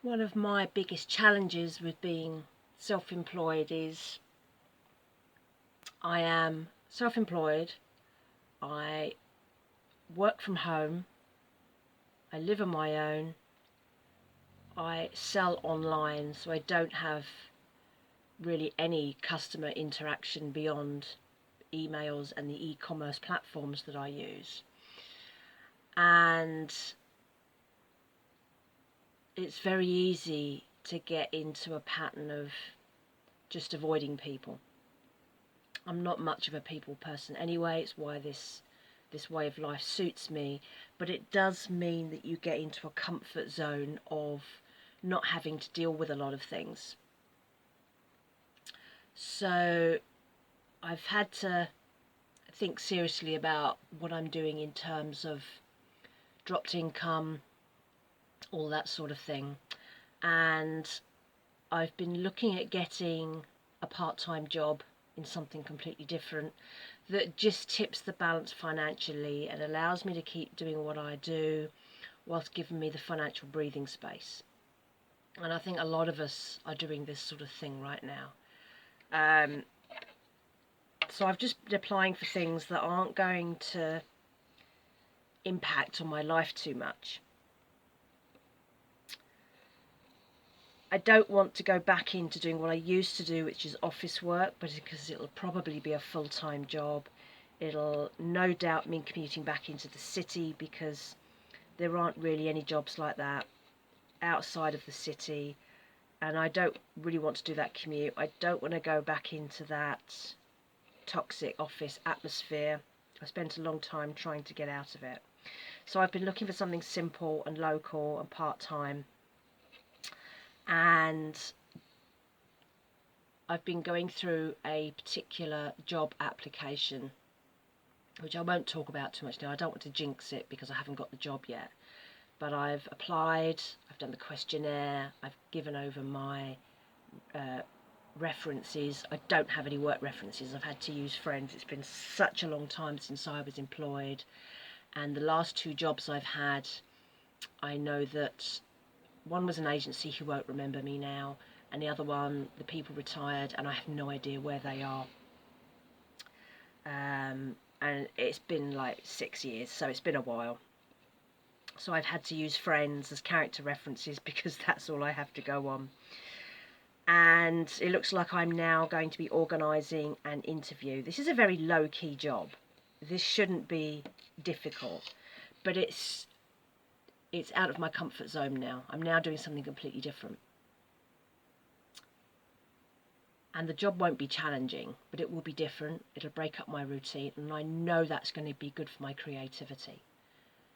One of my biggest challenges with being self-employed is I am self-employed, I work from home, I live on my own, I sell online, so I don't have really any customer interaction beyond emails and the e-commerce platforms that I use. And it's very easy to get into a pattern of just avoiding people. I'm not much of a people person anyway. It's why this way of life suits me, but it does mean that you get into a comfort zone of not having to deal with a lot of things. So I've had to think seriously about what I'm doing in terms of dropped income, all that sort of thing. And I've been looking at getting a part-time job in something completely different that just tips the balance financially and allows me to keep doing what I do whilst giving me the financial breathing space. And I think a lot of us are doing this sort of thing right now. So I've just been applying for things that aren't going to impact on my life too much. I don't want to go back into doing what I used to do, which is office work, but because it'll probably be a full-time job. It'll no doubt mean commuting back into the city because there aren't really any jobs like that outside of the city, and I don't really want to do that commute. I don't want to go back into that toxic office atmosphere. I spent a long time trying to get out of it. So I've been looking for something simple and local and part-time, and I've been going through a particular job application, which I won't talk about too much now. I don't want to jinx it because I haven't got the job yet. But I've applied, I've done the questionnaire, I've given over my references. I don't have any work references. I've had to use friends. It's been such a long time since I was employed. And the last two jobs I've had, I know that one was an agency who won't remember me now, and the other one, the people retired, and I have no idea where they are. And it's been like 6 years, so it's been a while. So I've had to use friends as character references because that's all I have to go on. And it looks like I'm now going to be organising an interview. This is a very low-key job. This shouldn't be difficult, but it's out of my comfort zone now. I'm now doing something completely different. And the job won't be challenging, but it will be different. It'll break up my routine, and I know that's going to be good for my creativity.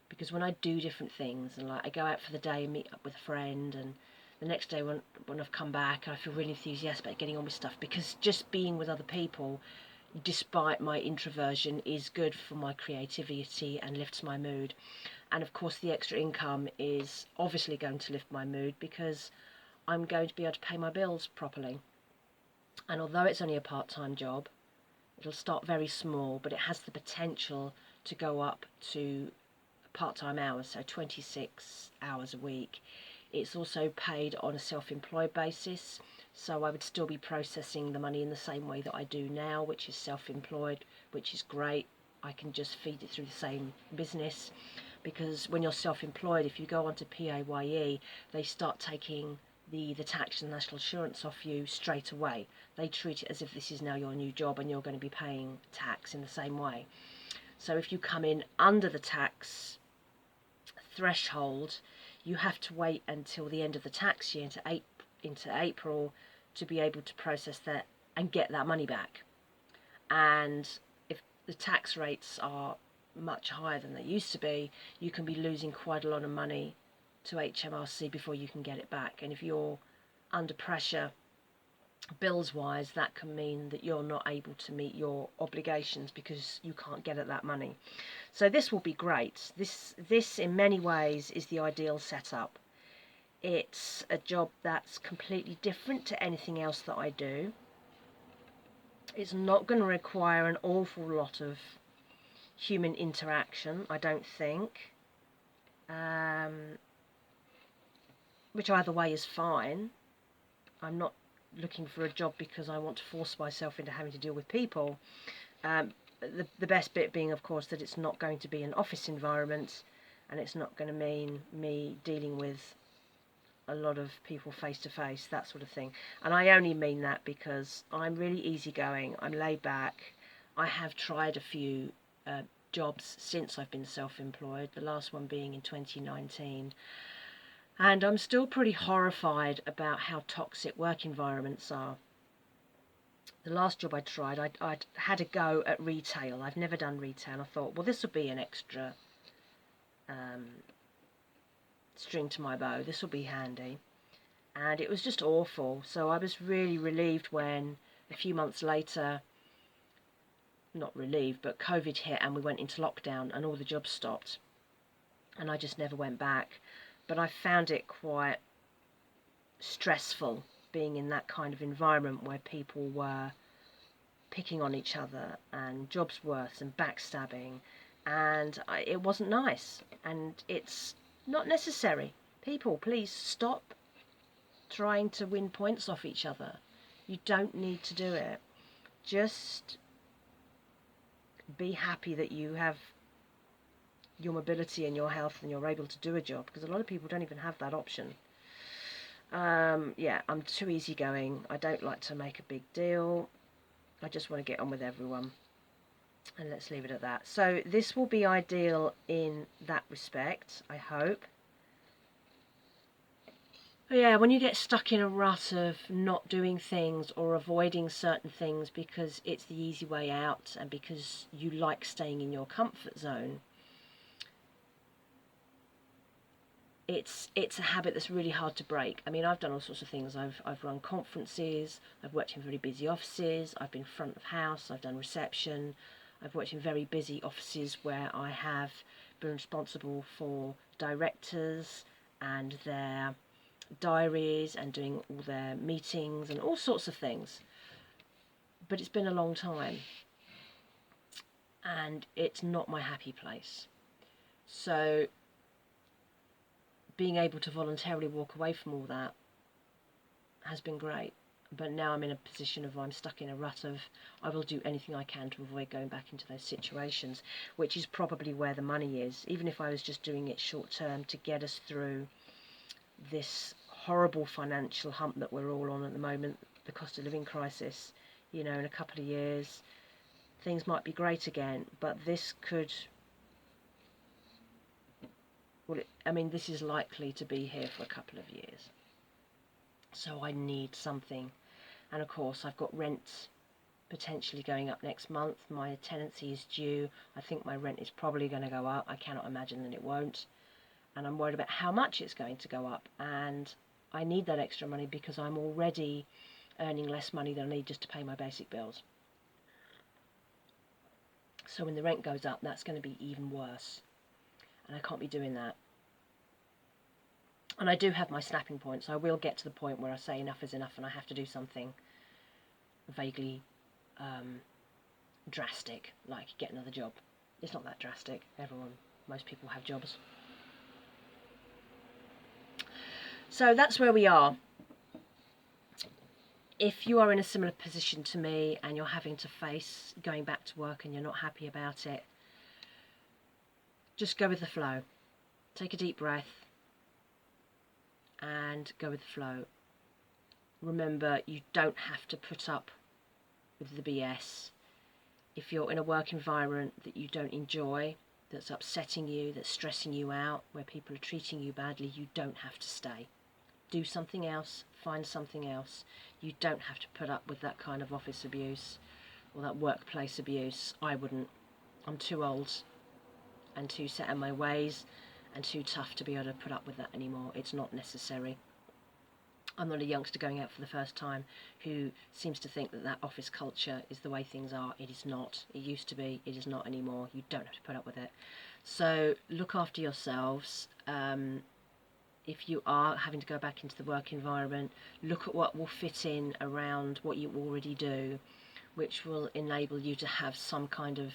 Because when I do different things, and like I go out for the day and meet up with a friend, and the next day when I've come back, I feel really enthusiastic about getting on with stuff, because just being with other people, despite my introversion, is good for my creativity and lifts my mood. And of course the extra income is obviously going to lift my mood because I'm going to be able to pay my bills properly. And although it's only a part-time job, it'll start very small, but it has the potential to go up to part-time hours, so 26 hours a week. It's also paid on a self-employed basis, so I would still be processing the money in the same way that I do now, which is self-employed, which is great. I can just feed it through the same business, because when you're self-employed, if you go onto PAYE, they start taking the tax and national insurance off you straight away. They treat it as if this is now your new job and you're going to be paying tax in the same way. So if you come in under the tax threshold, you have to wait until the end of the tax year, into April, to be able to process that and get that money back. And if the tax rates are much higher than they used to be, you can be losing quite a lot of money to HMRC before you can get it back. And if you're under pressure bills wise, that can mean that you're not able to meet your obligations because you can't get at that money. So this will be great. This in many ways is the ideal setup. It's a job that's completely different to anything else that I do. It's not going to require an awful lot of human interaction, I don't think. which either way is fine. I'm not looking for a job because I want to force myself into having to deal with people. The best bit being, of course, that it's not going to be an office environment, and it's not going to mean me dealing with a lot of people face to face, that sort of thing. And I only mean that because I'm really easygoing, I'm laid back. I have tried a few jobs since I've been self-employed, the last one being in 2019. And I'm still pretty horrified about how toxic work environments are. The last job I tried, I'd had a go at retail. I've never done retail. I thought, well, this will be an extra string to my bow. This will be handy. And it was just awful. So I was really relieved when a few months later, not relieved, but COVID hit and we went into lockdown and all the jobs stopped. And I just never went back. But I found it quite stressful being in that kind of environment where people were picking on each other and jobs worse and backstabbing, and it wasn't nice, and it's not necessary. People, please stop trying to win points off each other. You don't need to do it. Just be happy that you have your mobility and your health and you're able to do a job, because a lot of people don't even have that option. Yeah, I'm too easygoing. I don't like to make a big deal. I just want to get on with everyone. And let's leave it at that. So this will be ideal in that respect, I hope. But yeah, when you get stuck in a rut of not doing things or avoiding certain things because it's the easy way out and because you like staying in your comfort zone, it's a habit that's really hard to break. I mean, I've done all sorts of things. I've run conferences, I've worked in very busy offices, I've been front of house, I've done reception, I've worked in very busy offices where I have been responsible for directors and their diaries and doing all their meetings and all sorts of things. But it's been a long time and it's not my happy place. So being able to voluntarily walk away from all that has been great. But now I'm in a position of I'm stuck in a rut of I will do anything I can to avoid going back into those situations, which is probably where the money is. Even if I was just doing it short term to get us through this horrible financial hump that we're all on at the moment, the cost of living crisis, in a couple of years things might be great again, but this could, well, this is likely to be here for a couple of years. So I need something. And of course, I've got rent potentially going up next month. My tenancy is due. I think my rent is probably going to go up. I cannot imagine that it won't. And I'm worried about how much it's going to go up. And I need that extra money because I'm already earning less money than I need just to pay my basic bills. So when the rent goes up, that's going to be even worse. And I can't be doing that. And I do have my snapping points. I will get to the point where I say enough is enough and I have to do something vaguely drastic, like get another job. It's not that drastic. Most people have jobs. So that's where we are. If you are in a similar position to me and you're having to face going back to work and you're not happy about it, just go with the flow. Take a deep breath and go with the flow. Remember, you don't have to put up with the BS. If you're in a work environment that you don't enjoy, that's upsetting you, that's stressing you out, where people are treating you badly, you don't have to stay. Do something else, find something else. You don't have to put up with that kind of office abuse or that workplace abuse. I wouldn't. I'm too old and too set in my ways and too tough to be able to put up with that anymore. It's not necessary. I'm not a youngster going out for the first time who seems to think that office culture is the way things are. It is not. It used to be. It is not anymore. You don't have to put up with it. So look after yourselves. If you are having to go back into the work environment, look at what will fit in around what you already do, which will enable you to have some kind of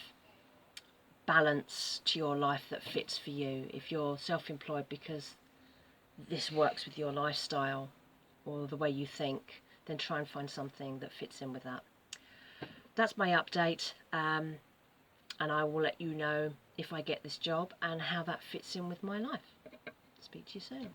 balance to your life that fits for you. If you're self-employed because this works with your lifestyle or the way you think, then try and find something that fits in with that. That's my update, and I will let you know if I get this job and how that fits in with my life. Speak to you soon.